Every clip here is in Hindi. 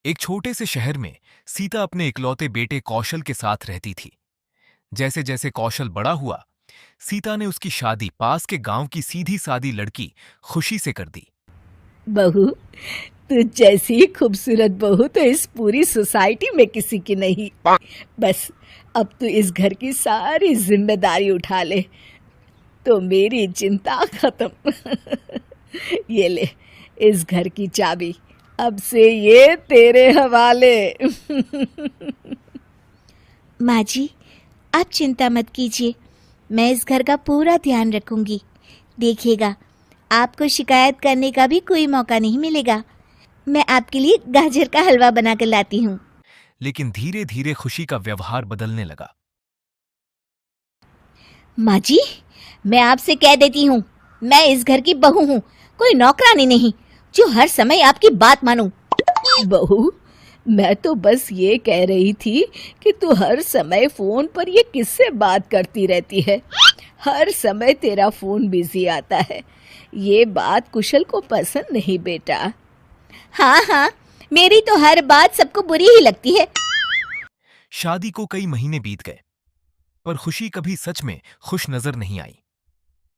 एक छोटे से शहर में सीता अपने इकलौते बेटे कौशल के साथ रहती थी। जैसे जैसे कौशल बड़ा हुआ, सीता ने उसकी शादी पास के गांव की सीधी सादी लड़की खुशी से कर दी। बहू, तू जैसी खूबसूरत बहू तो इस पूरी सोसाइटी में किसी की नहीं। बस अब तू इस घर की सारी जिम्मेदारी उठा ले तो मेरी चिंता खत्म। ये ले, इस घर की चाबी अब से ये तेरे हवाले। माँ जी, आप चिंता मत कीजिए, मैं इस घर का पूरा ध्यान रखूंगी। देखिएगा, आपको शिकायत करने का भी कोई मौका नहीं मिलेगा। मैं आपके लिए गाजर का हलवा बनाकर लाती हूँ। लेकिन धीरे धीरे खुशी का व्यवहार बदलने लगा। माँ जी, मैं आपसे कह देती हूँ, मैं इस घर की बहू हूँ, कोई नौकरानी नहीं जो हर समय आपकी बात मानूं। बहू, मैं तो बस ये कह रही थी कि तू हर समय फोन पर ये किससे बात करती रहती है। हर समय तेरा फोन बिजी आता है। ये बात कुशल को पसंद नहीं बेटा। हाँ हाँ, मेरी तो हर बात सबको बुरी ही लगती है। शादी को कई महीने बीत गए, पर खुशी कभी सच में खुश नजर नहीं आई।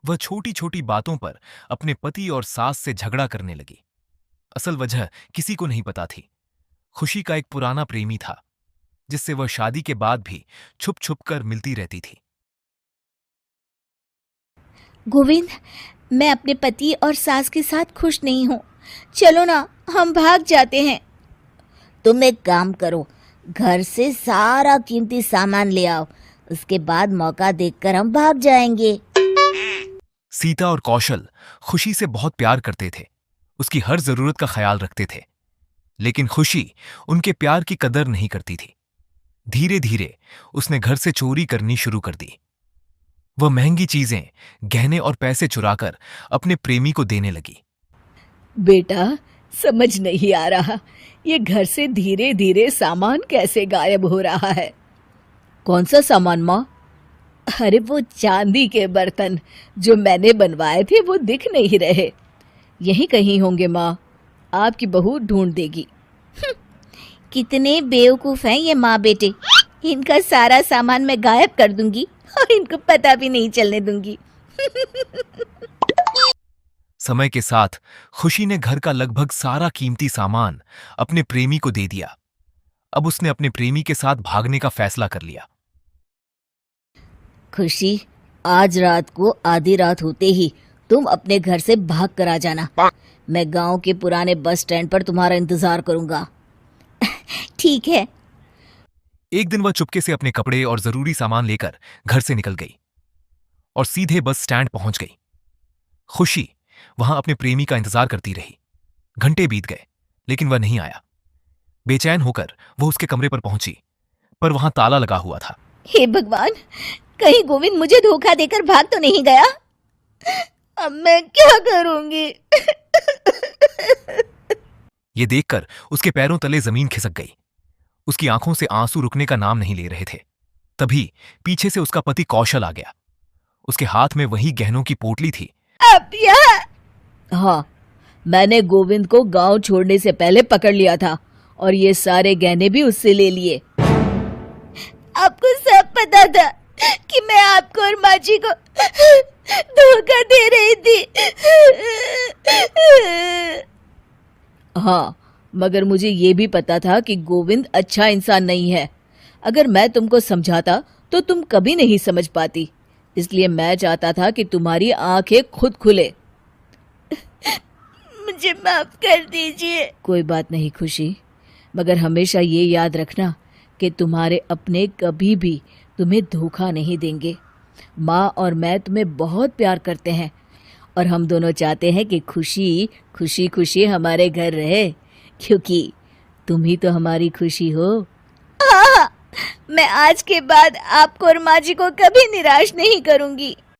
वह छोटी छोटी बातों पर अपने पति और सास से झगड़ा करने लगी। असल वजह किसी को नहीं पता थी। खुशी का एक पुराना प्रेमी था, जिससे वह शादी के बाद भी छुप छुप कर मिलती रहती थी। गोविंद, मैं अपने पति और सास के साथ खुश नहीं हूँ। चलो ना, हम भाग जाते हैं। तुम एक काम करो, घर से सारा कीमती सामान ले आओ, उसके बाद मौका देखकर हम भाग जाएंगे। सीता और कौशल खुशी से बहुत प्यार करते थे, उसकी हर जरूरत का ख्याल रखते थे। लेकिन खुशी उनके प्यार की कदर नहीं करती थी। धीरे धीरे उसने घर से चोरी करनी शुरू कर दी। वह महंगी चीजें, गहने और पैसे चुराकर अपने प्रेमी को देने लगी। बेटा, समझ नहीं आ रहा, ये घर से धीरे धीरे सामान कैसे गायब हो रहा है। कौन सा सामान माँ? अरे वो चांदी के बर्तन जो मैंने बनवाए थे वो दिख नहीं रहे। यहीं कहीं होंगे माँ, आपकी बहू ढूंढ देगी। कितने बेवकूफ हैं ये माँ बेटे। इनका सारा सामान मैं गायब कर दूंगी और इनको पता भी नहीं चलने दूंगी। समय के साथ खुशी ने घर का लगभग सारा कीमती सामान अपने प्रेमी को दे दिया। अब उसने अपने प्रेमी के साथ भागने का फैसला कर लिया। खुशी, आज रात को आधी रात होते ही तुम अपने घर से भाग कर आ जाना। मैं गांव के पुराने बस स्टैंड पर तुम्हारा इंतजार करूंगा। ठीक है। एक दिन वह चुपके से अपने कपड़े और जरूरी सामान लेकर घर से निकल गई और सीधे बस स्टैंड पहुंच गई। खुशी वहां अपने प्रेमी का इंतजार करती रही। घंटे बीत गए, लेकिन वह नहीं आया। बेचैन होकर वो उसके कमरे पर पहुंची, पर वहां ताला लगा हुआ था। हे भगवान, कहीं गोविंद मुझे धोखा देकर भाग तो नहीं गया। अब मैं क्या करूंगी? ये देखकर उसके पैरों तले जमीन खिसक गई। उसकी आंखों से आंसू रुकने का नाम नहीं ले रहे थे। तभी पीछे से उसका पति कौशल आ गया। उसके हाथ में वही गहनों की पोटली थी। अब यह हाँ, मैंने गोविंद को गांव छोड़ने से पहले पकड़ लिया था और ये सारे गहने भी उससे ले लिए। आपको सब पता था कि मैं आपको और माँ जी को धोखा दे रही थी। हाँ, मगर मुझे ये भी पता था कि गोविंद अच्छा इंसान नहीं है। अगर मैं तुमको समझाता तो तुम कभी नहीं समझ पाती। इसलिए मैं चाहता था कि तुम्हारी आंखें खुद खुले। मुझे माफ कर दीजिए। कोई बात नहीं खुशी, मगर हमेशा ये याद रखना कि तुम्हारे अपने कभी भी तुम्हें धोखा नहीं देंगे। माँ और मैं तुम्हें बहुत प्यार करते हैं और हम दोनों चाहते हैं कि खुशी खुशी खुशी हमारे घर रहे, क्योंकि तुम ही तो हमारी खुशी हो। हाँ, मैं आज के बाद आपको और माँ जी को कभी निराश नहीं करूंगी।